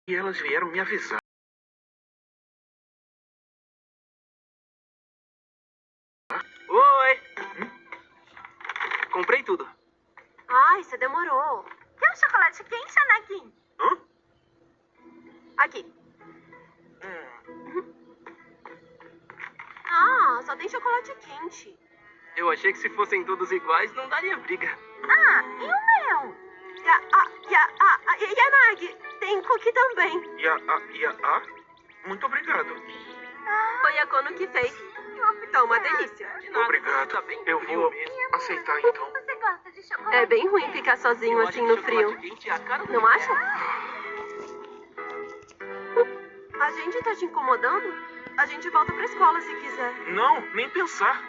E elas vieram me avisar. Oi! Comprei tudo. Ai, você demorou. Quer um chocolate quente, Anakin? Hã? Aqui. Ah, só tem chocolate quente. Eu achei que se fossem todos iguais, não daria briga. Ah, e o meu? E a Nag? Tem cookie também. Muito obrigado. Foi a Kono que fez. Tá uma delícia. De nada, Obrigado. tá bem Eu frio vou mesmo. aceitar então. Você gosta de chocolate? É bem ruim ficar sozinho Eu acho assim que no chocolate frio. quente é a cara do Não acha? inverno. A gente tá te incomodando? A gente volta pra escola se quiser. Não, nem pensar.